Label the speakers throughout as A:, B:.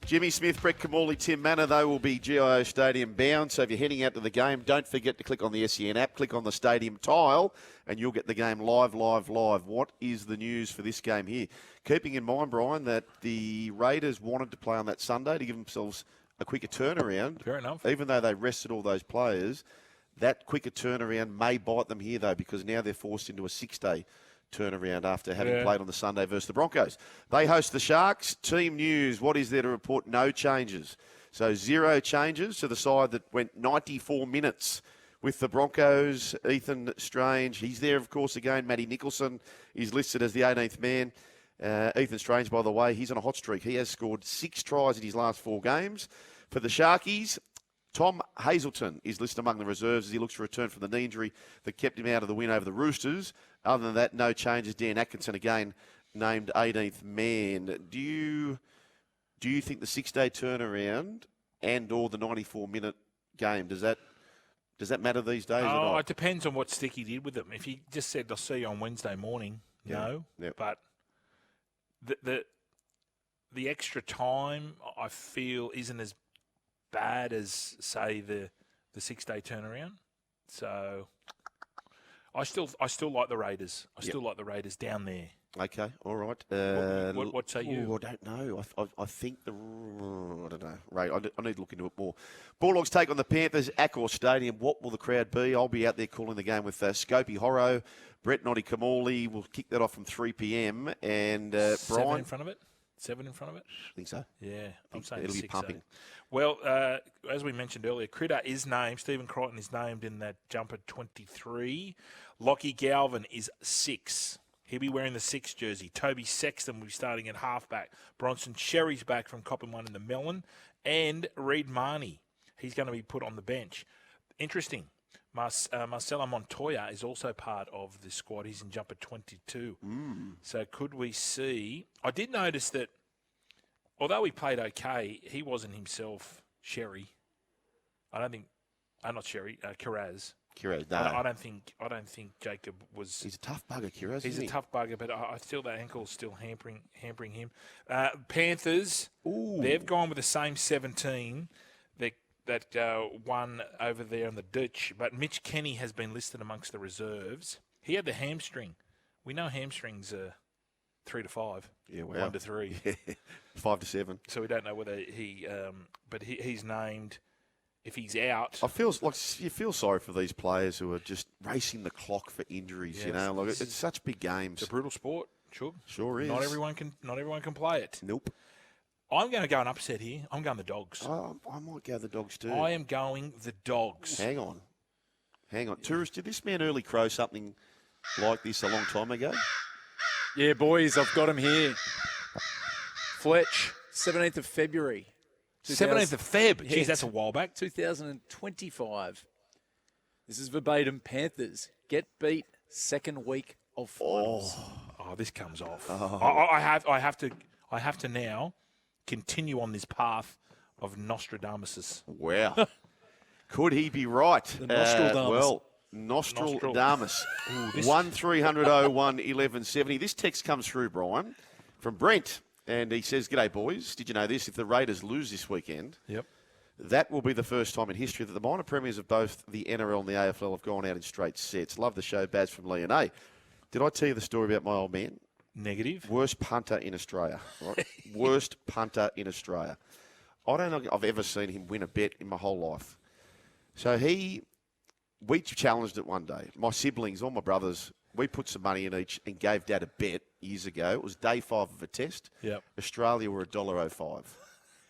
A: Jimmy Smith, Brett Kamali, Tim Manor, they will be GIO Stadium bound. So if you're heading out to the game, don't forget to click on the SEN app, click on the stadium tile, and you'll get the game live. What is the news for this game here? Keeping in mind, Brian, that the Raiders wanted to play on that Sunday to give themselves a quicker turnaround.
B: Fair enough.
A: Even though they rested all those players, that quicker turnaround may bite them here, though, because now they're forced into a 6-day turnaround after having played on the Sunday versus the Broncos. They host the Sharks. Team news, what is there to report? No changes. So 0 changes to the side that went 94 minutes with the Broncos. Ethan Strange, he's there, of course, again. Matty Nicholson is listed as the 18th man. Ethan Strange, by the way, he's on a hot streak. He has scored 6 tries in his last 4 games. For the Sharkies, Tom Hazelton is listed among the reserves as he looks for a return from the knee injury that kept him out of the win over the Roosters. Other than that, no changes. Dan Atkinson, again, named 18th man. Do you think the 6-day turnaround and or the 94-minute game, does that matter these days or not?
B: It depends on what Sticky did with them. If he just said, I'll see you on Wednesday morning, no. Yep. But the extra time, I feel, isn't as bad as, say, the 6-day turnaround. So I still like the Raiders. I still like the Raiders down there.
A: Okay, all right.
B: What say you?
A: I don't know. I think I don't know. Ray, I need to look into it more. Bulldogs take on the Panthers, Accor Stadium. What will the crowd be? I'll be out there calling the game with Scopey Horro. Brett Noddy Kamali will kick that off from 3 p.m. And Brian.
B: 7 in front of it?
A: I think so.
B: Yeah, I'm saying
A: it'll
B: 6,
A: be pumping.
B: Well, as we mentioned earlier, Critter is named. Stephen Crichton is named in that jumper 23. Lockie Galvin is 6. He'll be wearing the 6 jersey. Toby Sexton will be starting at halfback. Bronson Sherry's back from copping one in the Melon. And Reid Marnie, he's going to be put on the bench. Interesting. Marcelo Montoya is also part of the squad. He's in jumper 22. So could we see... I did notice that although he played okay, he wasn't himself Sherry. Not Sherry, Kiraz.
A: Kiraz, no.
B: I don't think Jacob was...
A: He's a tough bugger, Kiraz,
B: He's a tough bugger, but I feel that ankle's still hampering him. Panthers, they've gone with the same 17 that won over there in the ditch, but Mitch Kenny has been listed amongst the reserves. He had the hamstring. We know hamstrings are 3 to 5.
A: Yeah, wow.
B: 1 to 3.
A: 5 to 7.
B: So we don't know whether he's named. If he's out,
A: I feel like you feel sorry for these players who are just racing the clock for injuries. You know, like it's such big games.
B: It's a brutal sport. Sure
A: is.
B: Not everyone can play it.
A: Nope.
B: I'm going to go an upset here. I'm going the Dogs.
A: I might go the Dogs too.
B: I am going the Dogs.
A: Hang on. Tourist, did this man Early Crow something like this a long time ago?
C: Yeah, boys, I've got him here. Fletch, 17th of February.
B: 17th of Feb.
C: Yeah,
B: Jeez, that's a while back.
C: 2025. This is verbatim. Panthers get beat second week of finals.
B: Oh, this comes off. I have to now continue on this path of Nostradamus.
A: Wow. Could he be right?
C: The Nostradamus.
A: Nostradamus. 1300 This text comes through, Brian, from Brent. And he says, "G'day, boys. Did you know this? If the Raiders lose this weekend, that will be the first time in history that the minor premiers of both the NRL and the AFL have gone out in straight sets. Love the show. Baz from Leon. Did I tell you the story about my old man?
B: Negative.
A: Worst punter in Australia. Right? Worst punter in Australia. I don't know if I've ever seen him win a bet in my whole life. So we challenged it one day. My siblings, all my brothers, we put some money in each and gave Dad a bet years ago. It was day 5 of a test.
B: Yep.
A: Australia were $1.05.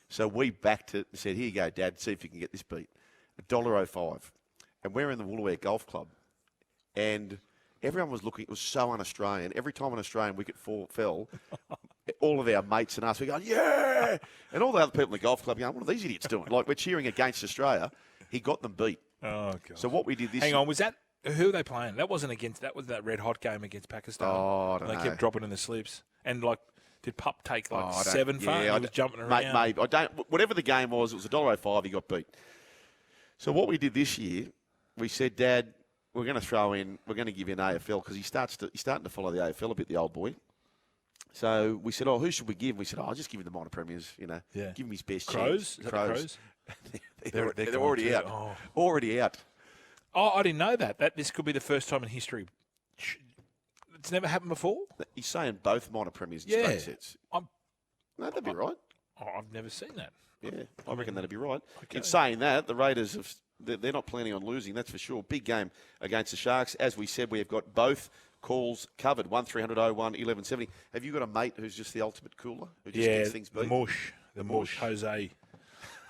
A: So we backed it and said, here you go, Dad, see if you can get this beat. $1.05. And we're in the Woolware Golf Club. And everyone was looking. It was so un-Australian. Every time an Australian wicket fell, all of our mates and us were going, yeah! And all the other people in the golf club going, what are these idiots doing? Like, we're cheering against Australia. He got them beat.
B: Oh, God.
A: So what we did this
B: Hang on, was that... Who are they playing? That was that red hot game against Pakistan.
A: Oh, I don't know.
B: They kept dropping in the slips. And, did Pup take, 7 for
A: yeah,
B: he was jumping around?
A: Maybe. Whatever the game was, it was $1.05, he got beat. So what we did this year, we said, Dad, we're going to give you an AFL because he's starting to follow the AFL a bit, the old boy. So we said, who should we give? We said, I'll just give him the minor premiers,
B: Yeah.
A: give him his best
B: Crows?
A: chance.
B: Is that the Crows?
A: They're already out.
B: Oh.
A: Already out.
B: Oh, I didn't know that. This could be the first time in history. It's never happened before?
A: He's saying both minor premiers in
B: Yeah.
A: straight sets. No, that'd be right.
B: Oh, I've never seen that.
A: Yeah, I reckon that'd be right.
B: Okay.
A: In saying that, the Raiders, they're not planning on losing, that's for sure. Big game against the Sharks. As we said, we have got both calls covered. 1300 01 1170. Have you got a mate who's just the ultimate cooler? Who just gets things beat?
B: The mush,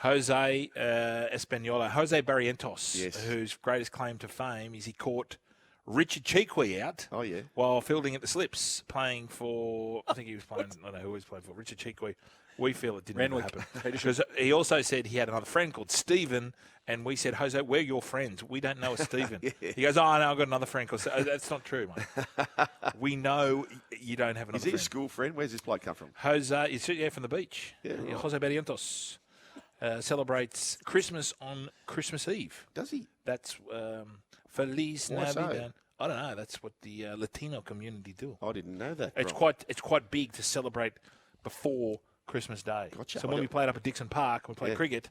B: Jose Espanola, Jose Barrientos,
A: Yes.
B: whose greatest claim to fame is he caught Richard Cheekwee out while fielding at the slips, playing for, I think he was playing, I don't know who he was playing for, Richard Cheekwee. We feel it didn't ever happen. Because he also said he had another friend called Stephen, and we said, Jose, we're your friends. We don't know a Stephen. He goes, no, I've got another friend called Stephen. That's not true, mate. We know you don't have another friend.
A: Is he a school friend? Where's this bloke come from?
B: Jose, from the beach.
A: Yeah, right.
B: Jose Barrientos celebrates Christmas on Christmas Eve.
A: Does he?
B: That's Feliz
A: Why so?
B: Navidad. I don't know. That's what the Latino community do.
A: I didn't know that.
B: It's
A: Brian.
B: quite big to celebrate before Christmas Day.
A: Gotcha.
B: So when we played up at Dixon Park, we played cricket.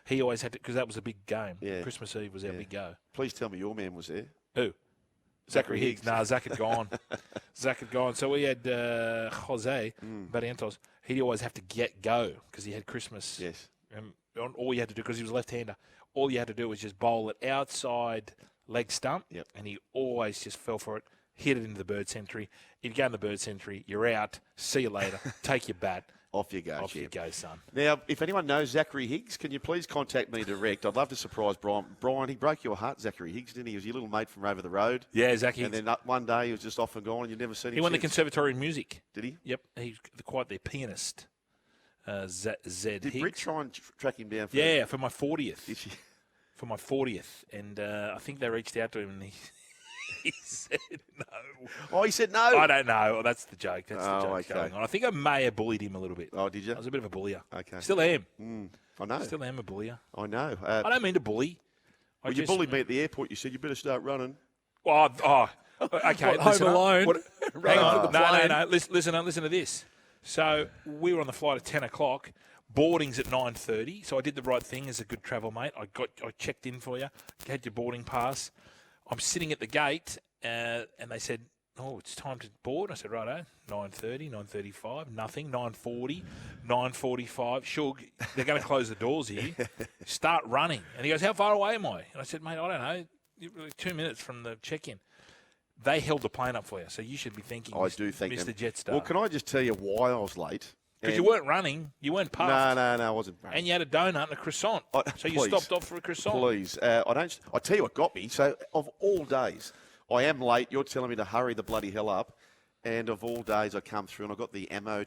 B: He always had to, because that was a big game.
A: Yeah.
B: Christmas Eve was our big go.
A: Please tell me your man was there.
B: Who? Zachary Higgs. Nah, Zach had gone. Zach had gone. So we had Jose Barrientos. He'd always have to go because he had Christmas.
A: Yes.
B: And all you had to do, because he was left-hander, all you had to do was just bowl it outside leg stump, and he always just fell for it, hit it into the bird century. If you go in the bird century, you're out. See you later. Take your bat.
A: Off you go,
B: Off you go, son.
A: Now, if anyone knows Zachary Higgs, can you please contact me direct? I'd love to surprise Brian. Brian, he broke your heart, Zachary Higgs, didn't he? He was your little mate from over the road.
B: Yeah, Zach Higgs.
A: And then one day he was just off and gone and you'd never seen him
B: He won the
A: since.
B: Conservatory in Music.
A: Did he?
B: Yep. He's quite the pianist. Zed
A: Did
B: Higgs.
A: Brick try and track him down?
B: For my 40th.
A: Did she?
B: For my 40th. And I think they reached out to him and he said no.
A: Oh, he said no?
B: I don't know. That's the joke. That's the joke
A: okay.
B: going on. I think I may have bullied him a little bit.
A: Oh, did you?
B: I was a bit of a bullier.
A: Okay.
B: Still am.
A: I know.
B: Still am a bullier.
A: I know.
B: I don't mean to bully.
A: When you bullied me at the airport, you said you better start running.
B: Okay.
C: Home
B: listen up.
C: Alone.
B: Hang on.
C: the plane.
B: No. Listen to this. So we were on the flight at 10 o'clock. Boarding's at 9:30. So I did the right thing as a good travel mate. I checked in for you. Had your boarding pass. I'm sitting at the gate, and they said, "Oh, it's time to board." I said, "Righto." 9:30, 9:35, nothing. 9:40, 9:45. Sure, they're going to close the doors here. Start running. And he goes, "How far away am I?" And I said, "Mate, I don't know. You're 2 minutes from the check-in." They held the plane up for you, so you should be thanking
A: I do thank
B: Mr.
A: them.
B: Jetstar.
A: Well, can I just tell you why I was late?
B: Because you weren't running, you weren't puffed.
A: No, I wasn't.
B: And you had a donut and a croissant. So you
A: Please.
B: stopped off for a croissant.
A: Please, I tell you what got me. So of all days, I am late. You're telling me to hurry the bloody hell up, and of all days, I come through and I got the ammo.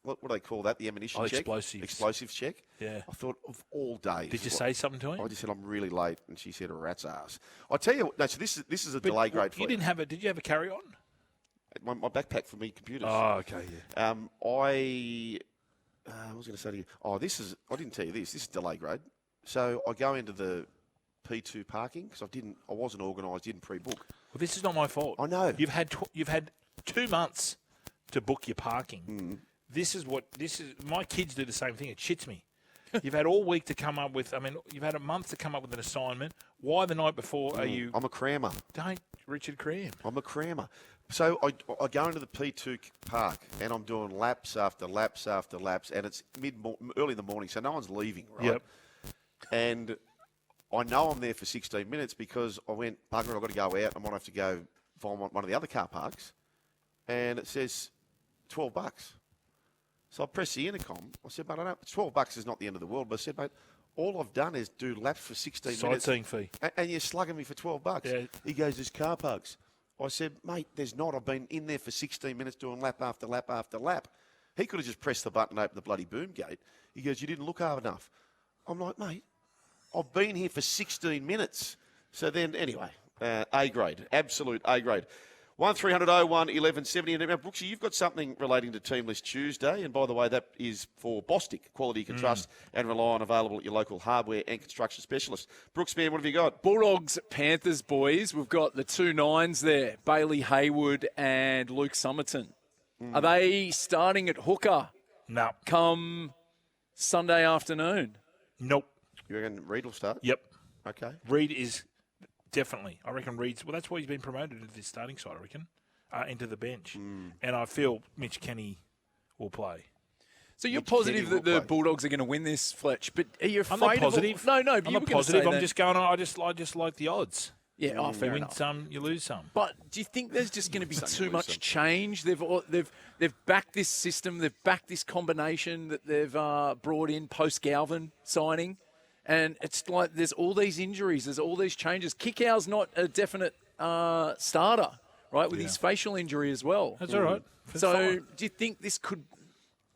A: What do they call that? The ammunition check. Explosives check.
B: Yeah.
A: I thought of all days.
B: Did you say something to him?
A: I just said I'm really late, and she said a rat's ass. I tell you, no. So this is a delay grade for
B: you. Didn't have a? Did you have a carry-on?
A: my backpack for me computers.
B: Oh, okay. Yeah.
A: I was going to say to you, I didn't tell you this. This is delay grade. So I go into the P2 parking because I wasn't organised, didn't pre-book.
B: Well, this is not my fault.
A: I know.
B: You've had 2 months to book your parking. This is my kids do the same thing. It shits me. You've had all week to come up with. I mean, you've had a month to come up with an assignment. Why the night before are you?
A: I'm a crammer.
B: Don't Richard Cram.
A: I'm a crammer. So I go into the P2 park and I'm doing laps after laps after laps, and it's early in the morning, so no one's leaving, right?
B: Yep.
A: And I know I'm there for 16 minutes because I went, bugger, I've got to go out. I might have to go find one of the other car parks, and it says $12. So I press the intercom. I said, mate, I know $12 is not the end of the world, but I said, mate, all I've done is do laps for 16 minutes.
B: Sightseeing fee.
A: And you're slugging me for $12.
B: Yeah.
A: He goes, there's car parks. I said, mate, there's not. I've been in there for 16 minutes doing lap after lap after lap. He could have just pressed the button, opened the bloody boom gate. He goes, you didn't look hard enough. I'm like, mate, I've been here for 16 minutes. So then, anyway, A grade, absolute A grade. 1300 01 1170. And Brooksy, you've got something relating to Teamless Tuesday. And by the way, that is for Bostik. Quality you can trust and rely on, available at your local hardware and construction specialist. Brooks, man, what have you got?
C: Bulldogs, Panthers, boys. We've got the 2 9s there, Bailey Haywood and Luke Summerton. Are they starting at hooker
B: No.
C: come Sunday afternoon?
B: Nope.
A: You reckon Reed will start?
B: Yep.
A: Okay.
B: Reed is definitely. I reckon Reed's. Well, that's why he's been promoted to the starting side, I reckon, into the bench. And I feel Mitch Kenny will play.
C: So you're
A: Mitch
C: positive
A: Kenny
C: that the
A: will play.
C: Bulldogs are going to win this, Fletch? But are you afraid
B: I'm not positive.
C: of... No,
B: I'm
C: you
B: not
C: were going to
B: positive.
C: say
B: I'm
C: that.
B: just going. I just like the odds.
C: Yeah, oh, fair
B: You win
C: enough.
B: some, you lose some.
C: But do you think there's just going to be
A: Some
C: too
A: lose
C: much
A: some.
C: change? They've backed this system. They've backed this combination that they've brought in post Galvin signing, and it's like there's all these injuries. There's all these changes. Kickout's not a definite starter, right? With his facial injury as well.
B: That's all right.
C: So
B: Fine.
C: do you think this could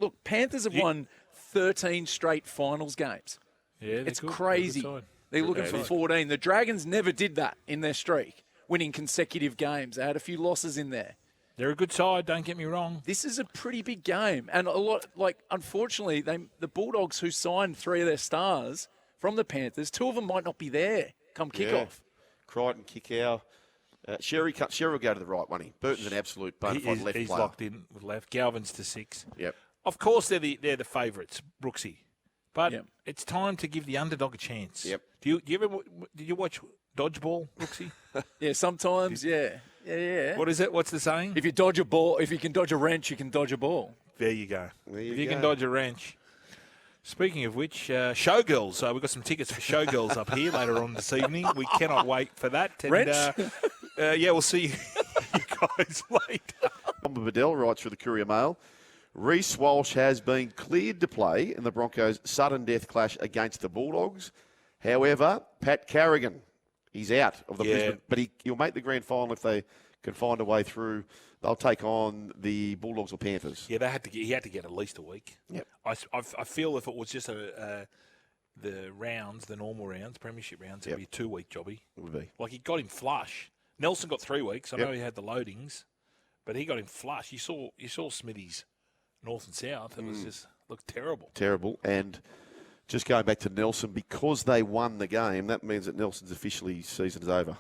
C: look? Panthers have won 13 straight finals games.
B: Yeah,
C: It's
B: they're good.
C: crazy.
B: They're good side.
C: They're looking
B: Yeah,
C: for
B: it is.
C: 14. The Dragons never did that in their streak, winning consecutive games. They had a few losses in there.
B: They're a good side. Don't get me wrong.
C: This is a pretty big game. And a lot, unfortunately, the Bulldogs who signed 3 of their stars from the Panthers, 2 of them might not be there come kickoff.
A: Crichton, Kickow. Sherry will go to the right, won't he? Burton's an absolute bona fide left
B: He's
A: player.
B: locked in with left. Galvin's to 6.
A: Yep.
B: Of course, they're the favourites, Brooksy. But
C: Yep.
B: it's time to give the underdog a chance.
A: Yep.
B: Did you watch Dodgeball, Brooksy?
C: Yeah, sometimes, yeah.
B: What is it? What's the saying?
C: If you dodge a ball, if you can dodge a wrench, you can dodge a ball.
B: There you go.
A: There you
B: if you can
A: go.
B: dodge a wrench. Speaking of which, Showgirls. We've got some tickets for Showgirls up here later on this evening. We cannot wait for that. And,
C: Wrench?
B: yeah, we'll see you guys later.
A: Tom Bedell writes through the Courier Mail. Reece Walsh has been cleared to play in the Broncos' sudden death clash against the Bulldogs. However, Pat Carrigan, he's out of the Brisbane, but he'll make the grand final if they can find a way through. They'll take on the Bulldogs or Panthers.
B: Yeah, he had to get at least a week.
A: Yep.
B: I feel if it was just the rounds, the normal rounds, premiership rounds, it'd be a 2-week jobby.
A: It would be.
B: Like he got him flush. Nelson got 3 weeks. I
A: Yep.
B: know he had the loadings, but he got him flush. You saw Smithy's north and south. It was just looked terrible.
A: Terrible. And just going back to Nelson, because they won the game, that means that Nelson's officially season's over.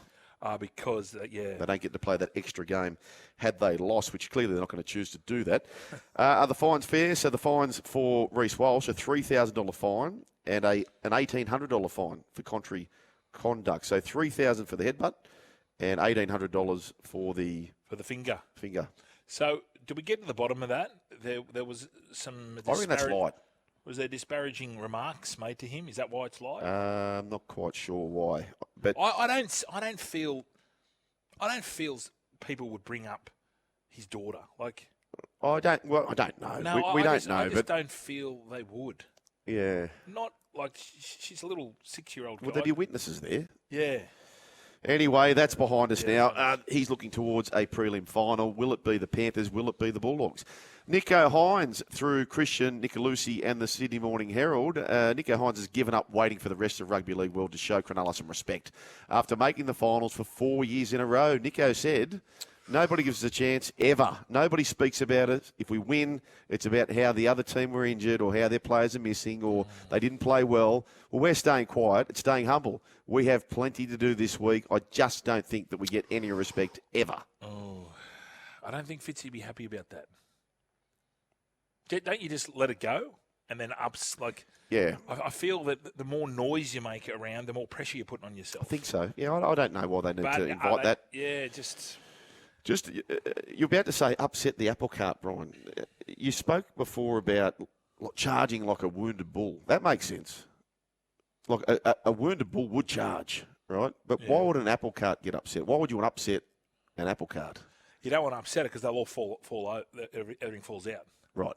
B: Because
A: They don't get to play that extra game had they lost, which clearly they're not going to choose to do that. Are the fines fair? So the fines for Reece Walsh, a $3,000 fine and an $1,800 fine for contrary conduct. So $3,000 for the headbutt and $1,800 for the
B: finger.
A: finger.
B: So did we get to the bottom of that? There was some.
A: I reckon that's light.
B: Was there disparaging remarks made to him? Is that why it's light?
A: I'm not quite sure why, but
B: I don't feel people would bring up his daughter. Like
A: I don't know.
B: no,
A: we
B: I
A: don't
B: just,
A: know,
B: I just
A: but
B: don't feel they would.
A: yeah.
B: Not like she's a little 6-year-old.
A: Will there be witnesses there?
B: Yeah.
A: Anyway, that's behind us now. He's looking towards a prelim final. Will it be the Panthers? Will it be the Bulldogs? Nicho Hynes through Christian, Nicolucci and the Sydney Morning Herald. Nicho Hynes has given up waiting for the rest of rugby league world to show Cronulla some respect. After making the finals for 4 years in a row, Nicho said, nobody gives us a chance ever. Nobody speaks about it. If we win, it's about how the other team were injured or how their players are missing or they didn't play well. Well, we're staying quiet. It's staying humble. We have plenty to do this week. I just don't think that we get any respect ever.
B: Oh, I don't think Fitzy would be happy about that. Don't you just let it go and then ups like?
A: Yeah.
B: I feel that the more noise you make around, the more pressure you're putting on yourself.
A: I think so. Yeah, I don't know why they need to invite that.
B: Yeah, just
A: you're about to say upset the apple cart, Brian. You spoke before about charging like a wounded bull. That makes sense. Like a wounded bull would charge, right? But why would an apple cart get upset? Why would you want to upset an apple cart?
B: You don't want to upset it because they'll all fall out. Everything falls out.
A: Right.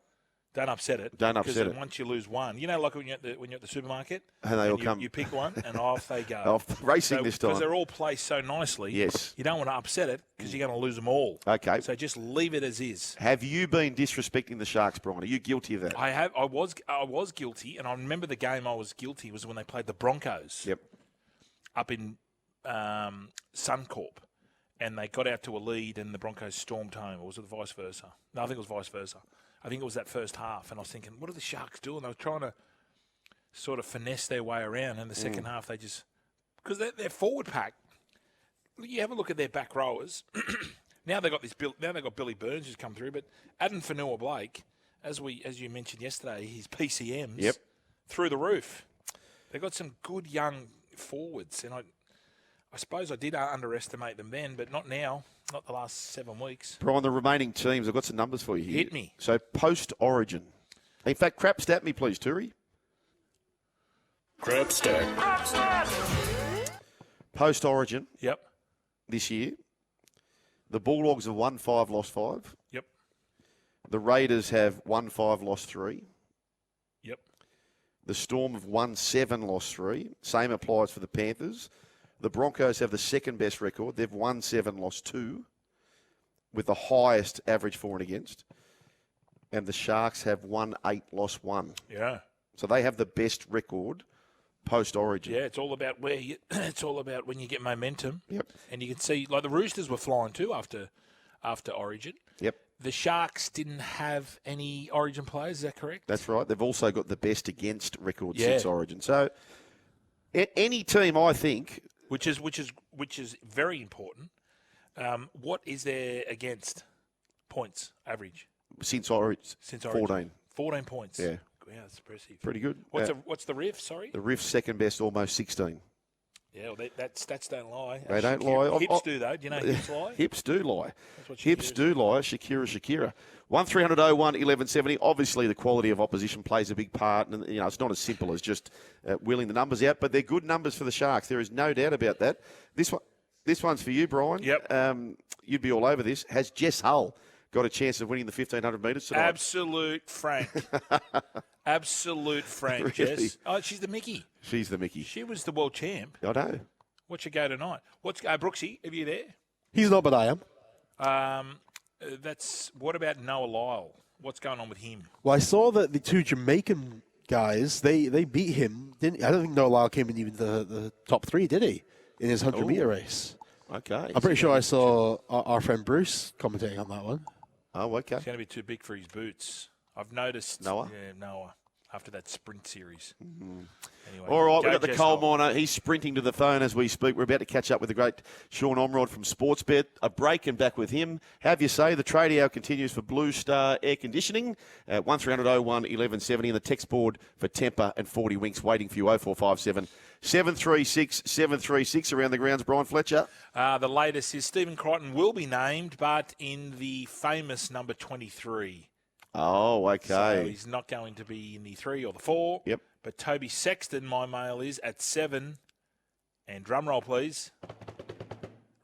B: Don't upset it.
A: Don't upset
B: because
A: it.
B: once you lose one, you know, like when you're at the supermarket,
A: and they all come.
B: You pick one, and off they go.
A: Off racing this time
B: because they're all placed so nicely.
A: Yes.
B: You don't want to upset it because you're going to lose them all.
A: Okay.
B: So just leave it as is.
A: Have you been disrespecting the Sharks, Brian? Are you guilty of that?
B: I have. I was guilty, and I remember the game I was guilty was when they played the Broncos.
A: Yep.
B: Up in Suncorp, and they got out to a lead, and the Broncos stormed home. Or was it vice versa? No, I think it was vice versa. I think it was that first half, and I was thinking, what are the Sharks doing? They were trying to sort of finesse their way around. And the second half, they just because they're forward pack. You have a look at their back rowers. Now they got Billy Burns who's come through, but Adam Fanua-Blake, as you mentioned yesterday, his PCMs through the roof. They've got some good young forwards, and I suppose I did underestimate them then, but not now. Not the last 7 weeks.
A: Brian, the remaining teams, I've got some numbers for you here.
B: Hit me.
A: So post-Origin. In fact, crap stat me, please, Turi.
D: Crap stat.
A: Post-Origin.
B: Yep.
A: This year, the Bulldogs have won 5, lost 5.
B: Yep.
A: The Raiders have won 5, lost 3.
B: Yep.
A: The Storm have won 7, lost 3. Same applies for the Panthers. The Broncos have the second best record. They've won 7, lost 2, with the highest average for and against. And the Sharks have won 8, lost 1.
B: Yeah.
A: So they have the best record post-Origin.
B: Yeah, it's all about it's all about when you get momentum.
A: Yep.
B: And you can see, like the Roosters were flying too after Origin.
A: Yep.
B: The Sharks didn't have any Origin players. Is that correct?
A: That's right. They've also got the best against record
B: Yeah.
A: since Origin. So any team, I think,
B: which is very important. What is there against points average
A: since Origin,
B: since Origin?
A: 14.
B: 14 points.
A: Yeah.
B: Wow, that's impressive.
A: Pretty good.
B: What's the Riff? Sorry.
A: The Riff's second best, almost 16.
B: Yeah, well, that stats don't lie.
A: They don't lie.
B: Hips do though. Do you know hips lie?
A: Hips do lie.
B: That's what
A: Hips
B: Shakira
A: do lie. Shakira. 1300 1170. Obviously, the quality of opposition plays a big part, and it's not as simple as just wheeling the numbers out. But they're good numbers for the Sharks. There is no doubt about that. This one's for you, Brian.
B: Yep.
A: You'd be all over this. Has Jess Hull got a chance of winning the 1500 metres tonight?
B: Absolute Frank. Absolute Frank,
A: Really?
B: Jess. Oh, she's the Mickey.
A: She's the Mickey.
B: She was the world champ.
A: I know.
B: What's your go tonight? Brooksy, are you there?
E: He's not, but I am.
B: What about Noah Lyle? What's going on with him?
E: Well, I saw that the two Jamaican guys, they beat him. I don't think Noah Lyle came in even the top 3, did he? In his 100-metre race.
A: Okay.
E: I'm pretty sure I saw our friend Bruce commentating on that one.
A: Oh, okay.
B: He's going to be too big for his boots. I've noticed.
A: Noah?
B: Yeah, Noah. After that sprint series. Mm-hmm. Anyway,
A: All right, we've
B: go
A: got the
B: Jess
A: coal
B: Hull.
A: miner. He's sprinting to the phone as we speak. We're about to catch up with the great Sean Omrod from Sportsbet. A break and back with him. Have you say the trade hour continues for Blue Star Air Conditioning at 1300 01 1170 and the text board for Temper and 40 Winks waiting for you 0457 736 736 around the grounds. Brian Fletcher.
B: The latest is Stephen Crichton will be named, but in the famous number 23.
A: Oh, okay.
B: So he's not going to be in the 3 or the 4.
A: Yep.
B: But Toby Sexton, my mail is at 7. And drum roll, please.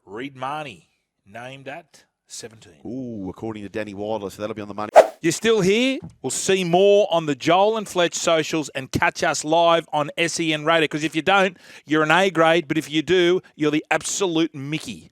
B: Reed Marnie, named at 17.
A: Ooh, according to Danny Wilder, so that'll be on the money.
B: You're still here? We'll see more on the Joel and Fletch socials and catch us live on SEN Radio. Because if you don't, you're an A grade. But if you do, you're the absolute Mickey.